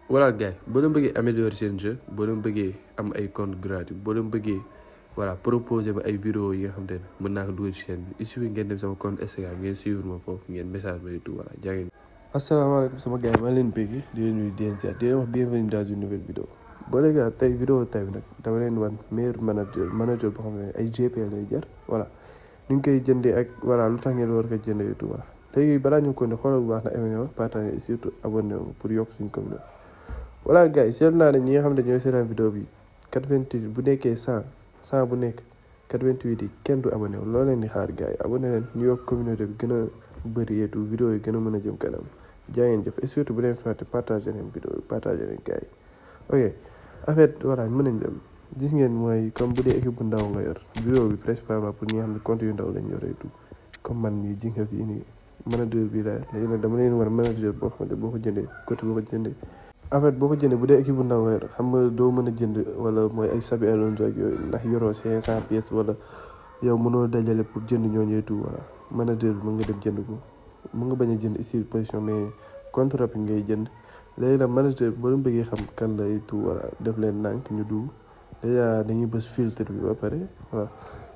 voilà gars yi boo leen bëggee améliorer seen jeu boo leen bëggee am ay compte gratuit boo leen bëggee proposer ma ay vidéo yi nga xam te ne mën naa ko dugal ci chaîne bi il suffit ngeen dem sama compte Instagram ngeen suivre ma foofu ngeen message ma et tout voilà jaa ngeen. asalaamaaleykum sama gars yi maa leen bëgg di leen nuyu di leen ziar di leen wax bienvenue dans une nouvelle vidéo boo leen gars tey vidéo tey bi nag dama leen wan meilleur manager boo xam ne ay GP lay jar voilà ni ñu koy jëndee ak voilà lu tax ngeen war ko jëndee et tout voilà léegi balaa ñu ko ne xoolal bu baax na aimé partager et surtout abonné pour yokk suñu communauté. voilà gars yi seetlu naa ne ñi nga xam ne ñooy seetaan vidéo bi 88 bu nekkee 100 bu nekk 88 yi kenn du abonné wu loo leen di xaar gars yi abonné leen ñu yokk communauté bi gën a bëri et tout vidéo yi gën a mën a jëm kanam jaa ngeen jëf et surtout bu leen fàtte partagé leen vidéo yi partagé leen gars yi ok en fait voilà mën nañ dem gis ngeen mooy comme bu dee équipe bu ndaw nga yor vidéo bi principalement pour ñi nga xam ne compte yu ndaw lañ yor et tout comme man mii ji nga fii nii manager bi la léegi nag dama leen war manager boo xamante boo ko jëndee côté boo ko jëndee en fait boo ko jëndee bu dee équipe bu ndaw nga yor xam nga doo mën a jënd wala mooy ay Xabi Alonso ak yooyu ndax yoroo 500 pièces wala yow mënoo dajale pour jënd ñooñu et tout voilà manager bi mën nga dem jënd ko mën nga bañ a jënd style position mais contre rapide ngay jënd léegi nag manager bi boo leen bëggee xam kan la et tout voilà def leen nànk ñu dugg déjà dañuy bës filtre bi ba pare voilà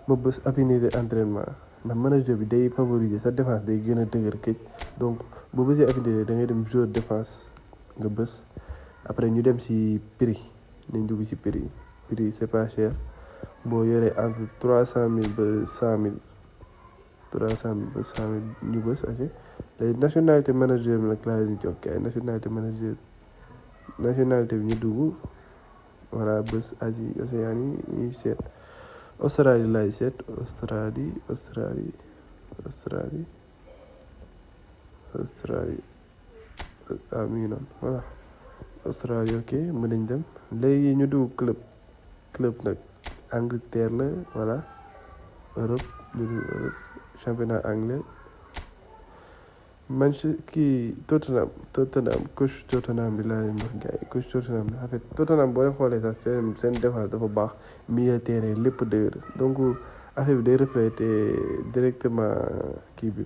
ma bës affinité entraînement ndax manager bi day favoriser sa défense day gën a dëgër këj donc boo bësee affinité da ngay dem joueur défense nga bës après ñu dem si prix nañ dugg si prix c'est pas cher boo yoree entre 300 000 ba 100 000 300 000 ba 100 000 ñu bës ace léegi nationalité manager bi nag laa leen jox kay nationalité bi ñu dugg voilà bës Asie Océanie ñuy seet Australie laay seet Australie mi ngi noonu voilà Australie ok mën nañ dem léegi ñu dugg club nag Angleterre la voilà Europe ñu dugg Europe championnat anglais Tottenham coach Tottenham bi laa leen wax gars yi coach Tottenham bi en fait Tottenham boo leen xoolee sax seen défense dafa baax milieu terrain lépp dëgër donc affaire bi day refléter directement kii bi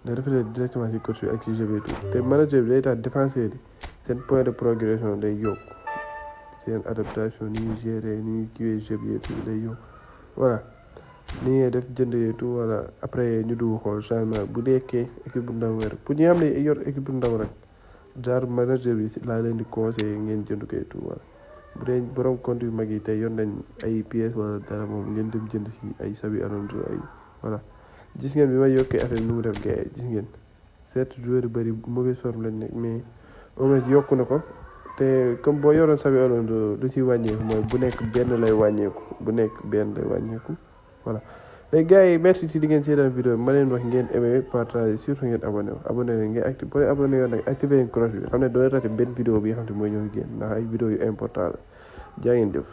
day refléter directement ci coach bi ak ci jeu bi tout te manager bi day tax défenseur yi seen point de progression day yokk seen adaptation ni ñuy gérer ni ñuy kiiwee jeu bi tout day yokk voilà ni ngay def jënd tout voilà après ñu dugg xool changement bu deekee équipe bu ndaw rek pour ñi xam ne yor équipe bu ndaw rek genre manager bi laa leen di conseiller ngeen jënd ko tout voilà bu dee borom compte yu mag yi tey yor nañ ay pièces wala dara moom ngeen dem jënd si ay Xabi Alonso ay voilà gis ngeen bi may yokkee affaire nu mu def gars yi gis ngeen 7 joueurs yu bëri mauvaise forme lañ nekk mais au moins yokku na ko te comme boo yoroon Xabi Alonso du ci wàññeeku mooy bu nekk benn lay wàññeeku voilà léegi gars yi merci si di ngeen seetaan vidéo bi ma leen wax ngeen aimé partager surtout ngeen abonné leen ngeen activé boo leen abonné yoon nag activé leen cloche bi xam ne doo raté benn vidéo bi nga xam ne mooy ñëw génn ndax ay vidéo yu important la jaa ngeen jëf